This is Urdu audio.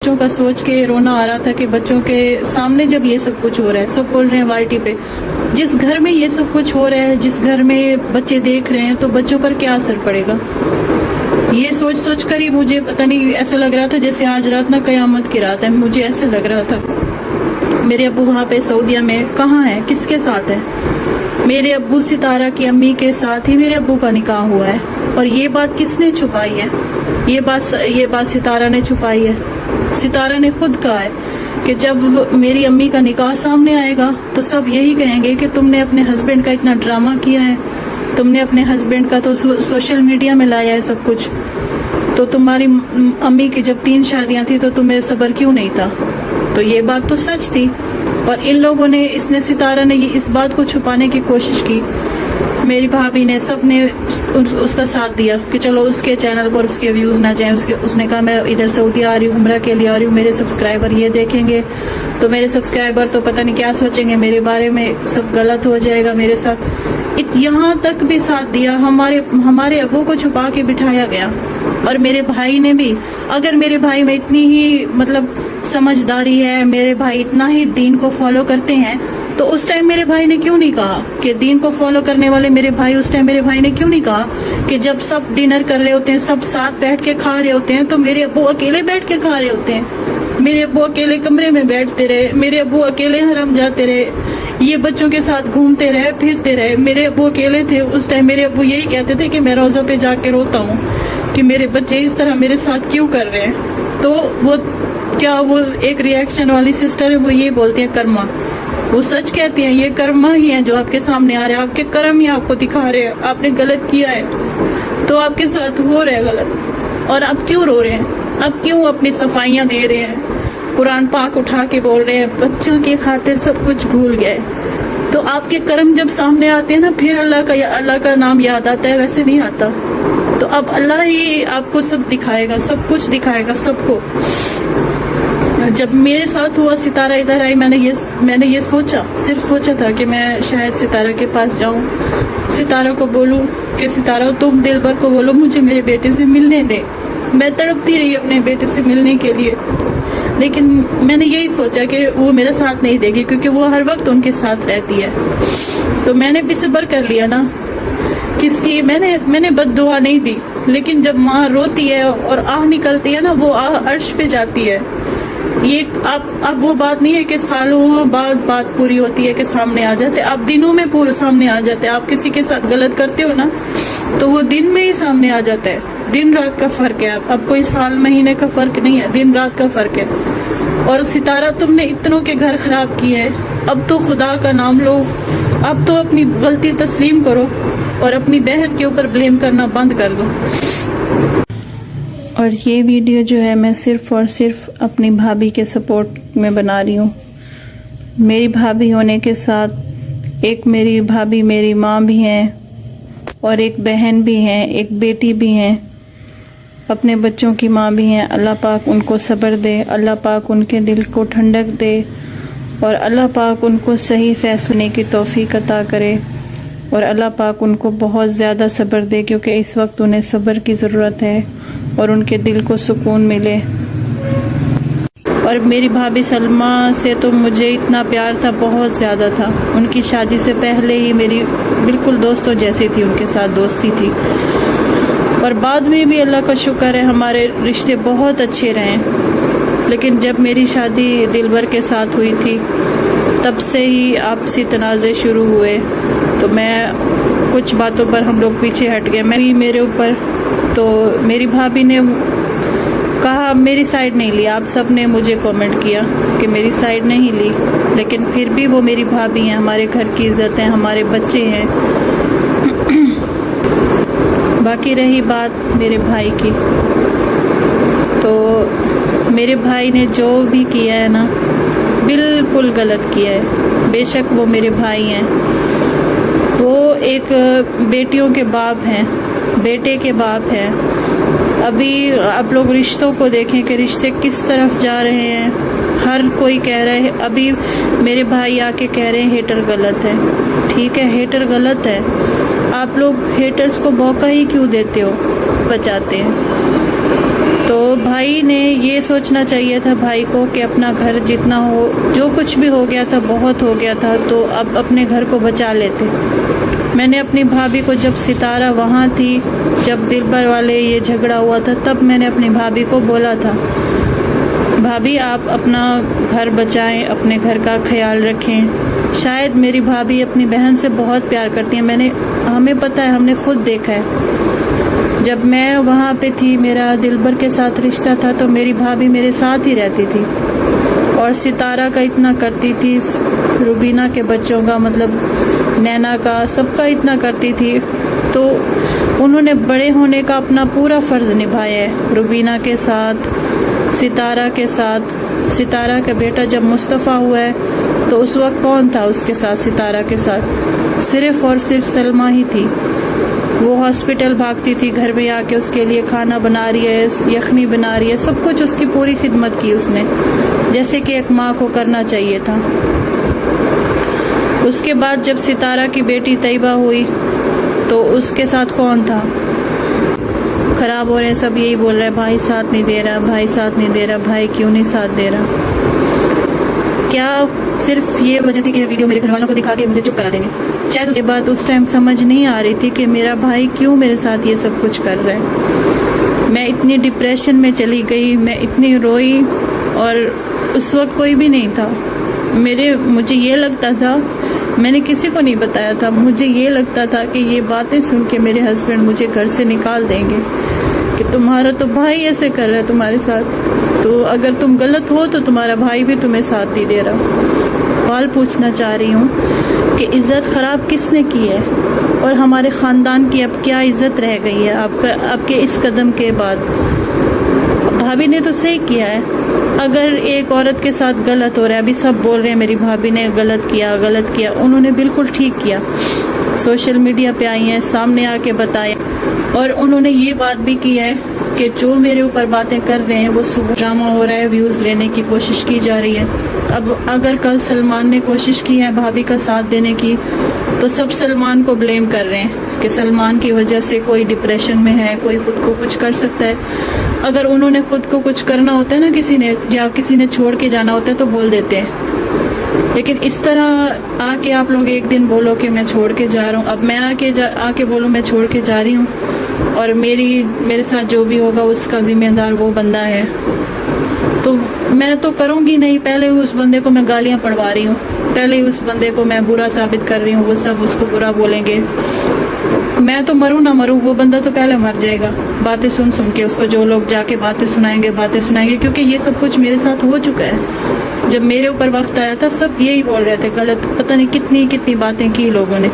بچوں کا سوچ کے رونا آ رہا تھا کہ بچوں کے سامنے جب یہ سب کچھ ہو رہا ہے، سب بول رہے ہیں وائٹی پہ، جس گھر میں یہ سب کچھ ہو رہا ہے، جس گھر میں بچے دیکھ رہے ہیں، تو بچوں پر کیا اثر پڑے گا؟ یہ سوچ کر ہی مجھے پتہ نہیں ایسا لگ رہا تھا جیسے آج رات نہ قیامت کی رات ہے. مجھے ایسا لگ رہا تھا. میرے ابو وہاں پہ سعودیہ میں کہاں ہے، کس کے ساتھ ہے؟ میرے ابو ستارہ کی امی کے ساتھ ہی میرے ابو کا نکاح ہوا ہے. اور یہ بات کس نے چھپائی ہے؟ یہ بات ستارہ نے چھپائی ہے. ستارہ نے خود کہا ہے کہ جب میری امی کا نکاح سامنے آئے گا تو سب یہی کہیں گے کہ تم نے اپنے ہسبینڈ کا اتنا ڈرامہ کیا ہے، تم نے اپنے ہسبینڈ کا تو سوشل میڈیا میں لایا ہے سب کچھ، تو تمہاری امی کی جب 3 شادیاں تھی تو تمہیں صبر کیوں نہیں تھا؟ تو یہ بات تو سچ تھی. اور ان لوگوں نے، ستارہ نے اس بات کو چھپانے کی کوشش کی. میری بھابھی نے، سب نے اس کا ساتھ دیا کہ چلو اس کے چینل پر اس کے ویوز نہ جائیں. اس نے کہا میں ادھر سعودی آ رہی ہوں، عمرہ کے لیے آ رہی ہوں، میرے سبسکرائبر یہ دیکھیں گے تو میرے سبسکرائبر تو پتہ نہیں کیا سوچیں گے میرے بارے میں، سب غلط ہو جائے گا میرے ساتھ. یہاں تک بھی ساتھ دیا. ہمارے ابو کو چھپا کے بٹھایا گیا. اور میرے بھائی نے بھی، اگر میرے بھائی میں اتنی ہی سمجھداری ہے، میرے بھائی اتنا ہی دین کو فالو کرتے ہیں، تو اس ٹائم میرے بھائی نے کیوں نہیں کہا کہ دین کو فالو کرنے والے میرے بھائی، اس ٹائم میرے بھائی نے کیوں نہیں کہا کہ جب سب ڈنر کر رہے ہوتے ہیں، سب ساتھ بیٹھ کے کھا رہے ہوتے ہیں، تو میرے ابو اکیلے بیٹھ کے کھا رہے ہوتے ہیں، میرے ابو اکیلے کمرے میں بیٹھتے رہے، میرے ابو اکیلے حرم جاتے رہے، یہ بچوں کے ساتھ گھومتے رہے، پھرتے رہے. میرے ابو اکیلے تھے اس ٹائم. میرے ابو یہی کہتے تھے کہ میں روزہ پہ جا کے روتا ہوں کہ میرے بچے اس طرح میرے ساتھ کیوں کر رہے ہیں. تو وہ ایک ریئیکشن والی سسٹر ہے، وہ یہ بولتی ہیں کرما. وہ سچ کہتی ہیں، یہ کرما ہی ہیں جو آپ کے سامنے آ رہے ہیں، آپ کے کرم ہی آپ کو دکھا رہے ہیں. آپ نے غلط کیا ہے تو آپ کے ساتھ ہو رہا ہے غلط. اور آپ کیوں رو رہے ہیں؟ آپ کیوں اپنی صفائیاں دے رہے ہیں؟ قرآن پاک اٹھا کے بول رہے ہیں بچوں کی خاطر سب کچھ بھول گئے. تو آپ کے کرم جب سامنے آتے ہیں نا، پھر اللہ کا نام یاد آتا ہے، ویسے نہیں آتا. تو اب اللہ ہی آپ کو سب دکھائے گا، سب کچھ دکھائے گا سب کو. جب میرے ساتھ ہوا، ستارہ ادھر آئی، میں نے یہ صرف سوچا تھا کہ میں شاید ستارہ کے پاس جاؤں، ستارہ کو بولوں کہ ستارہ تم دل بھر کو بولو مجھے میرے بیٹے سے ملنے دے. میں تڑپتی رہی اپنے بیٹے سے ملنے کے لیے، لیکن میں نے یہی سوچا کہ وہ میرا ساتھ نہیں دے گی کیونکہ وہ ہر وقت ان کے ساتھ رہتی ہے. تو میں نے بھی صبر کر لیا نا. کس کی میں نے بد دعا نہیں دی، لیکن جب ماں روتی ہے اور آہ نکلتی ہے نا، وہ آہ عرش پہ جاتی ہے. یہ اب وہ بات نہیں ہے کہ سالوں بعد بات پوری ہوتی ہے کہ سامنے آ جاتے. آپ دنوں میں پورے سامنے آ جاتے. آپ کسی کے ساتھ غلط کرتے ہو نا تو وہ دن میں ہی سامنے آ جاتا ہے. دن رات کا فرق ہے. اب کوئی سال مہینے کا فرق نہیں ہے، دن رات کا فرق ہے. اور ستارہ تم نے اتنوں کے گھر خراب کیے ہیں، اب تو خدا کا نام لو، اب تو اپنی غلطی تسلیم کرو اور اپنی بہن کے اوپر بلیم کرنا بند کر دو. اور یہ ویڈیو جو ہے میں صرف اور صرف اپنی بھابھی کے سپورٹ میں بنا رہی ہوں. میری بھابھی ہونے کے ساتھ ایک میری بھابھی میری ماں بھی ہیں اور ایک بہن بھی ہیں، ایک بیٹی بھی ہیں، اپنے بچوں کی ماں بھی ہیں. اللہ پاک ان کو صبر دے، اللہ پاک ان کے دل کو ٹھنڈک دے، اور اللہ پاک ان کو صحیح فیصلے کی توفیق عطا کرے، اور اللہ پاک ان کو بہت زیادہ صبر دے کیونکہ اس وقت انہیں صبر کی ضرورت ہے اور ان کے دل کو سکون ملے. اور میری بھابھی سلمہ سے تو مجھے اتنا پیار تھا، بہت زیادہ تھا. ان کی شادی سے پہلے ہی میری بالکل دوستوں جیسی تھی، ان کے ساتھ دوستی تھی. اور بعد میں بھی اللہ کا شکر ہے ہمارے رشتے بہت اچھے رہے. لیکن جب میری شادی دلبر کے ساتھ ہوئی تھی تب سے ہی آپسی تنازع شروع ہوئے. تو میں کچھ باتوں پر ہم لوگ پیچھے ہٹ گئے. میرے اوپر تو میری بھابھی نے کہا میری سائیڈ نہیں لی. آپ سب نے مجھے کامنٹ کیا کہ میری سائیڈ نہیں لی، لیکن پھر بھی وہ میری بھابھی ہیں، ہمارے گھر کی عزت ہے، ہمارے بچے ہیں. باقی رہی بات میرے بھائی کی، تو میرے بھائی نے جو بھی کیا ہے نا بالکل غلط کیا ہے. بے شک وہ میرے بھائی ہیں، وہ ایک بیٹیوں کے باپ ہیں، بیٹے کے باپ ہیں. ابھی آپ لوگ رشتوں کو دیکھیں کہ رشتے کس طرف جا رہے ہیں. ہر کوئی کہہ رہا ہے، ابھی میرے بھائی آ کے کہہ رہے ہیں ہیٹر غلط ہے. ٹھیک ہے، ہیٹر غلط ہے. آپ لوگ ہیٹرز کو موقع ہی کیوں دیتے ہو؟ بچاتے ہیں. تو بھائی نے یہ سوچنا چاہیے تھا بھائی کو کہ اپنا گھر جتنا ہو، جو کچھ بھی ہو گیا تھا بہت ہو گیا تھا، تو اب اپنے گھر کو بچا لیتے۔ میں نے اپنی بھابھی کو، جب ستارہ وہاں تھی، جب دلبر والے یہ جھگڑا ہوا تھا، تب میں نے اپنی بھابھی کو بولا تھا، بھابھی آپ اپنا گھر بچائیں، اپنے گھر کا خیال رکھیں۔ شاید میری بھابھی اپنی بہن سے بہت پیار کرتی ہیں، ہمیں پتہ ہے، ہم نے خود دیکھا ہے۔ جب میں وہاں پہ تھی، میرا دلبر کے ساتھ رشتہ تھا، تو میری بھابھی میرے ساتھ ہی رہتی تھی اور ستارہ کا اتنا کرتی تھی، روبینہ کے بچوں کا، مطلب نینا کا، سب کا اتنا کرتی تھی۔ تو انہوں نے بڑے ہونے کا اپنا پورا فرض نبھایا ہے، روبینہ کے ساتھ، ستارہ کے ساتھ۔ ستارہ کا بیٹا جب مصطفیٰ ہوا ہے تو اس وقت کون تھا اس کے ساتھ، ستارہ کے ساتھ؟ صرف اور صرف سلمہ ہی تھی۔ وہ ہاسپٹل بھاگتی تھی، گھر میں آ کے اس کے لیے کھانا بنا رہی ہے، یخنی بنا رہی ہے، سب کچھ اس کی پوری خدمت کی اس نے، جیسے کہ ایک ماں کو کرنا چاہیے تھا۔ اس کے بعد جب ستارہ کی بیٹی طیبہ ہوئی تو اس کے ساتھ کون تھا؟ خراب ہو رہے ہیں، سب یہی بول رہے ہیں، بھائی ساتھ نہیں دے رہا، بھائی ساتھ نہیں دے رہا، بھائی کیوں نہیں ساتھ دے رہا؟ کیا صرف یہ وجہ تھی کہ ویڈیو میرے گھر والوں کو دکھا کے مجھے چپ کرا دیں گے؟ شاید یہ بات اس ٹائم سمجھ نہیں آ رہی تھی کہ میرا بھائی کیوں میرے ساتھ یہ سب کچھ کر رہا ہے۔ میں اتنی ڈپریشن میں چلی گئی، میں اتنی روئی، اور اس وقت کوئی بھی نہیں تھا۔ مجھے یہ لگتا تھا، میں نے کسی کو نہیں بتایا تھا، مجھے یہ لگتا تھا کہ یہ باتیں سن کے میرے ہسبینڈ مجھے گھر سے نکال دیں گے کہ تمہارا تو بھائی ایسے کر رہا ہے تمہارے ساتھ، تو اگر تم غلط ہو تو تمہارا بھائی بھی تمہیں ساتھ نہیں دے رہا۔ سوال پوچھنا چاہ رہی ہوں کہ عزت خراب کس نے کی ہے، اور ہمارے خاندان کی اب کیا عزت رہ گئی ہے آپ کے اس قدم کے بعد؟ بھابھی نے تو صحیح کیا ہے۔ اگر ایک عورت کے ساتھ غلط ہو رہا ہے، ابھی سب بول رہے ہیں میری بھابھی نے غلط کیا، انہوں نے بالکل ٹھیک کیا۔ سوشل میڈیا پہ آئی ہیں، سامنے آ کے بتایا، اور انہوں نے یہ بات بھی کی ہے کہ جو میرے اوپر باتیں کر رہے ہیں وہ صبح ڈرامہ ہو رہا ہے، ویوز لینے کی کوشش کی جا رہی ہے۔ اب اگر کل سلمان نے کوشش کی ہے بھابھی کا ساتھ دینے کی، تو سب سلمان کو بلیم کر رہے ہیں کہ سلمان کی وجہ سے کوئی ڈپریشن میں ہے، کوئی خود کو کچھ کر سکتا ہے۔ اگر انہوں نے خود کو کچھ کرنا ہوتا ہے نا، کسی نے چھوڑ کے جانا ہوتا ہے تو بول دیتے ہیں، لیکن اس طرح آ کے آپ لوگ ایک دن بولو کہ میں چھوڑ کے جا رہا ہوں، اب میں آ کے بولوں میں چھوڑ کے جا رہی ہوں، اور میرے ساتھ جو بھی ہوگا اس کا ذمہ دار وہ بندہ ہے، تو میں تو کروں گی نہیں۔ پہلے اس بندے کو میں گالیاں پڑوا رہی ہوں، پہلے ہی اس بندے کو میں برا ثابت کر رہی ہوں، وہ سب اس کو برا بولیں گے۔ میں تو مروں نہ مروں، وہ بندہ تو پہلے مر جائے گا، باتیں سن کے اس کو جو لوگ جا کے باتیں سنائیں گے، کیونکہ یہ سب کچھ میرے ساتھ ہو چکا ہے۔ جب میرے اوپر وقت آیا تھا سب یہی بول رہے تھے غلط، پتہ نہیں کتنی باتیں کی لوگوں نے۔